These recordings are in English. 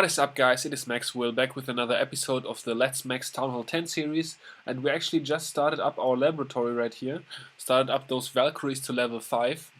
What is up, guys? It is Maxwell back with another episode of the Let's Max Town Hall 10 series, and we actually just started up our laboratory right here. Started up those Valkyries to level 5.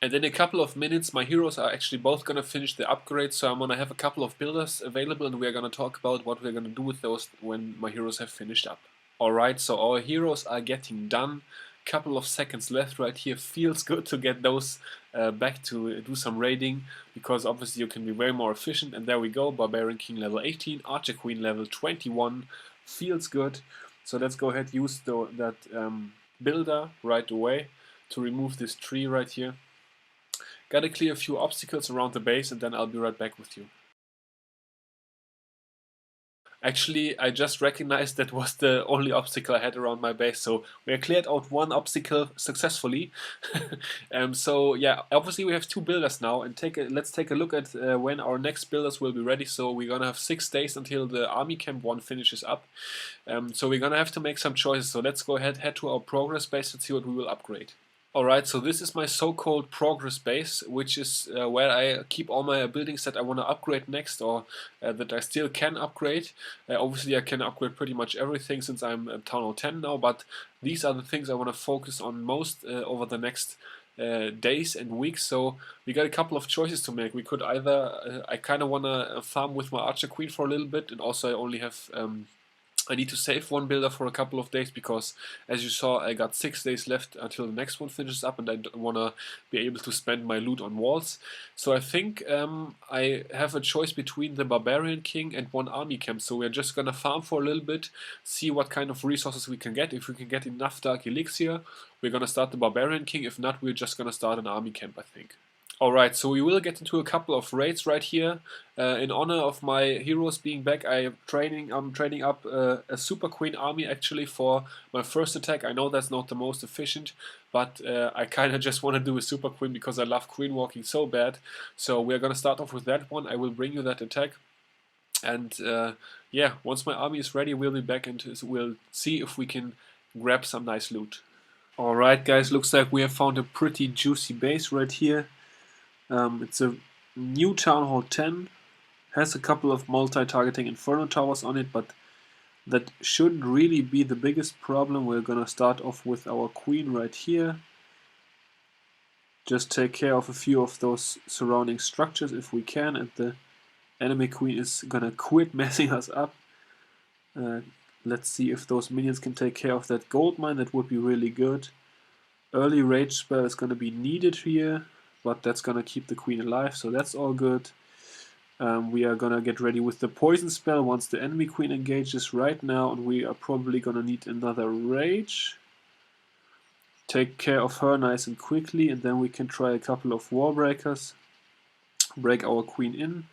And in a couple of minutes my heroes are actually both gonna finish the upgrade, so I'm gonna have a couple of builders available and we're gonna talk about what we're gonna do with those when my heroes have finished up. Alright, so our heroes are getting done. Couple of seconds left right here. Feels good to get those back to do some raiding, because obviously you can be way more efficient. And there we go, Barbarian King level 18, Archer Queen level 21. Feels good. So let's go ahead, use that builder right away to remove this tree right here. Gotta clear a few obstacles around the base and then I'll be right back with you. Actually, I just recognized that was the only obstacle I had around my base, so we cleared out one obstacle successfully. So yeah, obviously we have two builders now, and let's take a look at when our next builders will be ready. So we're gonna have 6 days until the army camp 1 finishes up. So we're gonna have to make some choices. So let's go ahead, head to our progress base and see what we will upgrade. Alright, so this is my so-called progress base, which is where I keep all my buildings that I want to upgrade next, or that I still can upgrade. Obviously I can upgrade pretty much everything since I'm Town Hall 10 now, but these are the things I want to focus on most over the next days and weeks. So we got a couple of choices to make. We could either, I kind of want to farm with my Archer Queen for a little bit, and also I only have I need to save one builder for a couple of days because, as you saw, I got 6 days left until the next one finishes up, and I want to be able to spend my loot on walls. So I think I have a choice between the Barbarian King and one army camp. So we're just gonna farm for a little bit, see what kind of resources we can get. If we can get enough Dark Elixir, we're gonna start the Barbarian King. If not, we're just gonna start an army camp, I think. Alright, so we will get into a couple of raids right here. In honor of my heroes being back, I'm training up a Super Queen army actually for my first attack. I know that's not the most efficient, but I kind of just want to do a Super Queen because I love queen walking so bad. So we're gonna start off with that one. I will bring you that attack. And yeah, once my army is ready, we'll be back and we'll see if we can grab some nice loot. Alright guys, looks like we have found a pretty juicy base right here. It's a new Town Hall 10, has a couple of multi-targeting Inferno Towers on it, but that shouldn't really be the biggest problem. We're gonna start off with our Queen right here. Just take care of a few of those surrounding structures if we can, and the enemy Queen is gonna quit messing us up. Let's see if those minions can take care of that gold mine. That would be really good. Early rage spell is gonna be needed here, but that's gonna keep the queen alive, so that's all good. We are gonna get ready with the poison spell once the enemy queen engages right now, and we are probably gonna need another rage. Take care of her nice and quickly, and then we can try a couple of wall breakers. Break our queen in.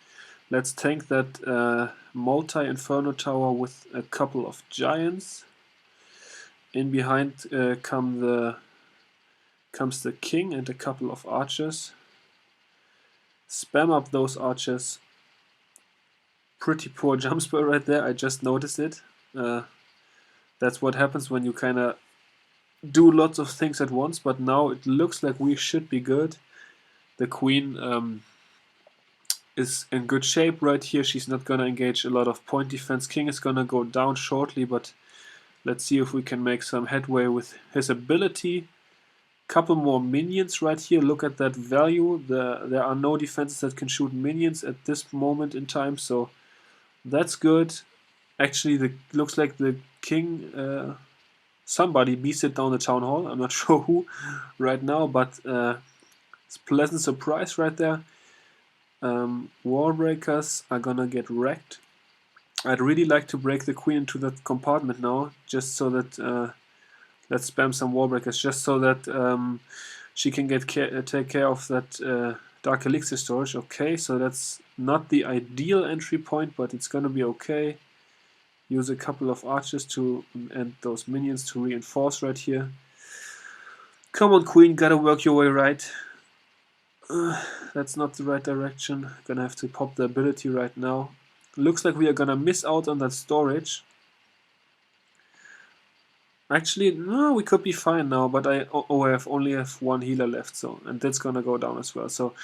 Let's tank that multi-inferno tower with a couple of giants. In behind comes the king and a couple of archers. Spam up those archers. Pretty poor jump spell right there, I just noticed it. That's what happens when you kind of do lots of things at once, but now it looks like we should be good. The queen is in good shape right here. She's not going to engage a lot of point defense. King is going to go down shortly, but let's see if we can make some headway with his ability. Couple more minions right here. Look at that value. There are no defenses that can shoot minions at this moment in time, so that's good. Actually, looks like the king, somebody beasted down the town hall. I'm not sure who right now, but it's a pleasant surprise right there. Wall breakers are gonna get wrecked. I'd really like to break the queen into that compartment now, just so that let's spam some wall breakers, just so that she can take care of that Dark Elixir storage. Okay, so that's not the ideal entry point, but it's gonna be okay. Use a couple of archers and those minions to reinforce right here. Come on, queen, gotta work your way right. That's not the right direction. Gonna have to pop the ability right now. Looks like we are gonna miss out on that storage. Actually, no, we could be fine now, but I only have one healer left, so, and that's gonna go down as well. So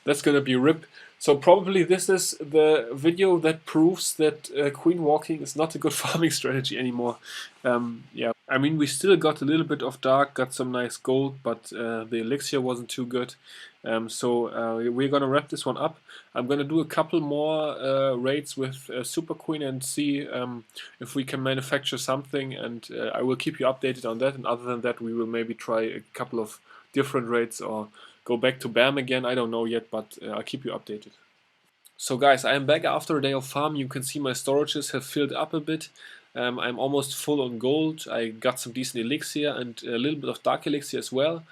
that's gonna be RIP. So probably this is the video that proves that queen walking is not a good farming strategy anymore. Yeah, I mean we still got a little bit of dark, got some nice gold, but the elixir wasn't too good. We're gonna wrap this one up. I'm gonna do a couple more raids with Super Queen and see if we can manufacture something, and I will keep you updated on that. And other than that, we will maybe try a couple of different raids or go back to BAM again. I don't know yet, but I'll keep you updated. So guys, I am back after a day of farm. You can see my storages have filled up a bit. I'm almost full on gold. I got some decent elixir and a little bit of dark elixir as well.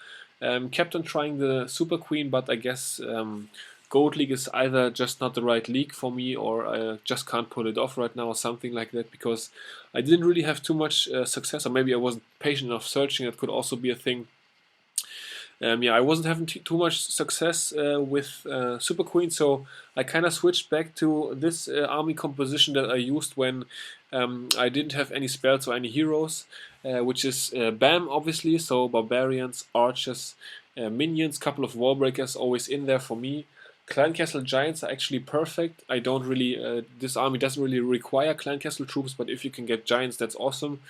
Kept on trying the Super Queen, but I guess Gold League is either just not the right league for me, or I just can't pull it off right now or something like that, because I didn't really have too much success, or maybe I wasn't patient enough searching. That could also be a thing. Yeah, I wasn't having too much success with Super Queen, so I kind of switched back to this army composition that I used when I didn't have any spells or any heroes, which is BAM obviously, so barbarians, archers, minions, couple of wall breakers always in there for me. Clan Castle Giants are actually perfect. I don't really, this army doesn't really require Clan Castle troops, but if you can get Giants, that's awesome.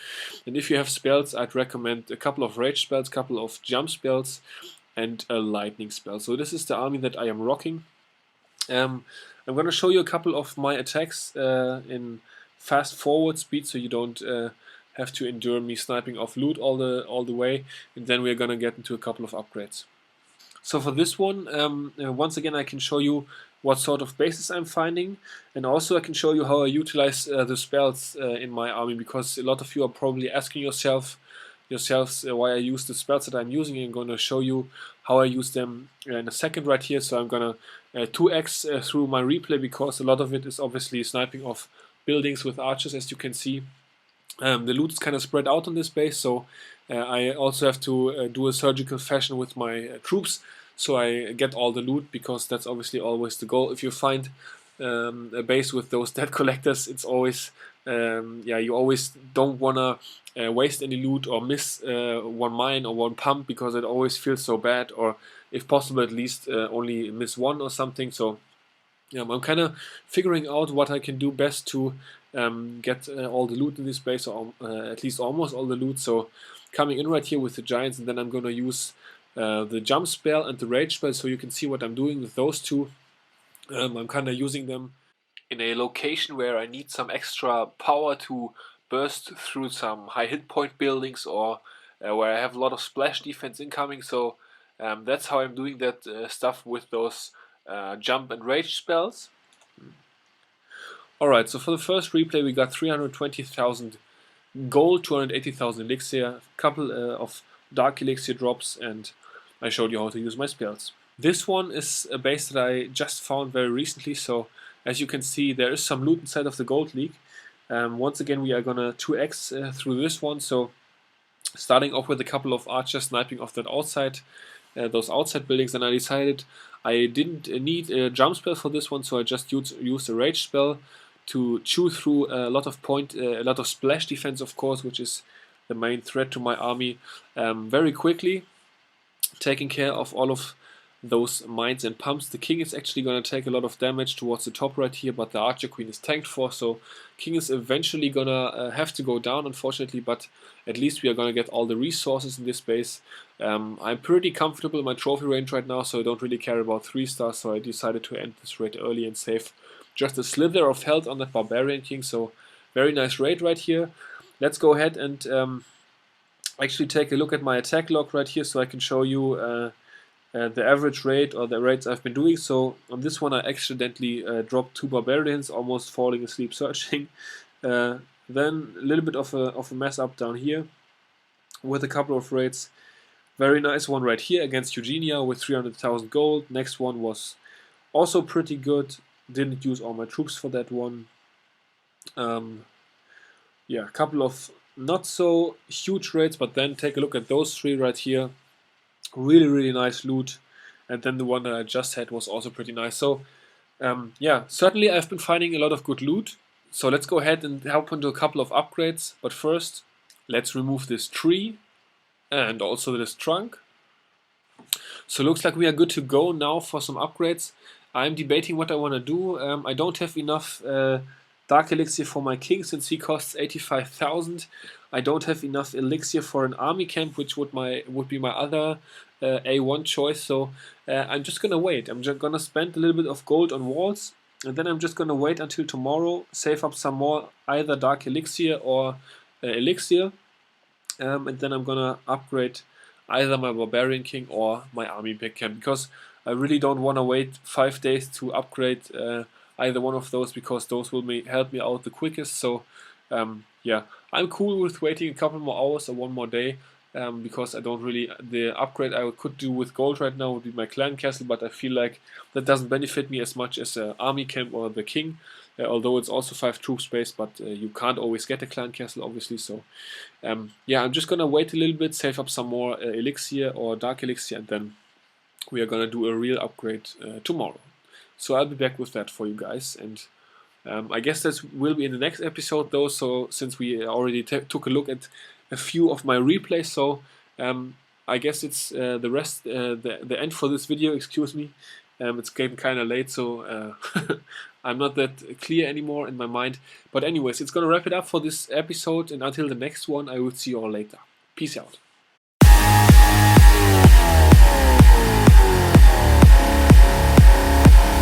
And if you have spells, I'd recommend a couple of Rage spells, couple of Jump spells, and a Lightning spell. So this is the army that I am rocking. I'm going to show you a couple of my attacks in fast forward speed, so you don't have to endure me sniping off loot all the way. And then we're going to get into a couple of upgrades. So for this one, once again, I can show you what sort of bases I'm finding, and also I can show you how I utilize the spells in my army, because a lot of you are probably asking yourselves why I use the spells that I'm using. I'm going to show you how I use them in a second right here. So I'm going to 2x through my replay, because a lot of it is obviously sniping off buildings with archers, as you can see. The loot is kind of spread out on this base, so I also have to do a surgical fashion with my troops, so I get all the loot, because that's obviously always the goal. If you find a base with those debt collectors, it's always, yeah, you always don't want to waste any loot or miss one mine or one pump, because it always feels so bad, or if possible at least only miss one or something. So I'm kind of figuring out what I can do best to get all the loot in this base, or at least almost all the loot. So coming in right here with the Giants, and then I'm going to use the Jump spell and the Rage spell, so you can see what I'm doing with those two. I'm kind of using them in a location where I need some extra power to burst through some high hit point buildings, or where I have a lot of splash defense incoming. So that's how I'm doing that stuff with those Jump and Rage spells. Alright, so for the first replay we got 320,000 gold, 280,000 elixir, a couple of dark elixir drops, and I showed you how to use my spells. This one is a base that I just found very recently, so as you can see there is some loot inside of the Gold League. Once again we are gonna 2x through this one, so starting off with a couple of archers sniping off that outside, those outside buildings, and I decided I didn't need a jump spell for this one, so I just used a rage spell to chew through a lot of splash defense, of course, which is the main threat to my army, very quickly, taking care of all of those mines and pumps. The king is actually going to take a lot of damage towards the top right here, but the archer queen is tanked for, so king is eventually going to have to go down, unfortunately, but at least we are going to get all the resources in this base. I'm pretty comfortable in my trophy range right now, so I don't really care about 3 stars, so I decided to end this raid early and save just a slither of health on that barbarian king. So very nice raid right here. Let's go ahead and actually take a look at my attack log right here, so I can show you the average rate or the rates I've been doing. So on this one I accidentally dropped 2 barbarians, almost falling asleep searching. Then a little bit of a mess up down here with a couple of raids. Very nice one right here against Eugenia with 300,000 gold. Next one was also pretty good. Didn't use all my troops for that one. Yeah, a couple of not so huge raids, but then take a look at those 3 right here. Really nice loot, and then the one that I just had was also pretty nice. So yeah, certainly I've been finding a lot of good loot. So let's go ahead and hop into a couple of upgrades, but first let's remove this tree and also this trunk. So looks like we are good to go now for some upgrades. I'm debating what I want to do. I don't have enough Dark Elixir for my king since he costs 85,000. I don't have enough elixir for an army camp, which would be my other A1 choice. So I'm just gonna wait. I'm just gonna spend a little bit of gold on walls, and then I'm just gonna wait until tomorrow, save up some more either Dark Elixir or elixir, and then I'm gonna upgrade either my Barbarian King or my Army Camp, because I really don't want to wait 5 days to upgrade either one of those, because those will help me out the quickest. So yeah, I'm cool with waiting a couple more hours or one more day, because I don't really, the upgrade I could do with gold right now would be my clan castle, but I feel like that doesn't benefit me as much as army camp or the king, although it's also 5 troop space, but you can't always get a clan castle obviously. So yeah, I'm just gonna wait a little bit, save up some more elixir or dark elixir, and then we are gonna do a real upgrade tomorrow. So I'll be back with that for you guys, and I guess that will be in the next episode though, so since we already took a look at a few of my replays, so I guess it's the end for this video, excuse me. It's getting kind of late, so I'm not that clear anymore in my mind. But anyways, it's gonna wrap it up for this episode, and until the next one, I will see you all later. Peace out.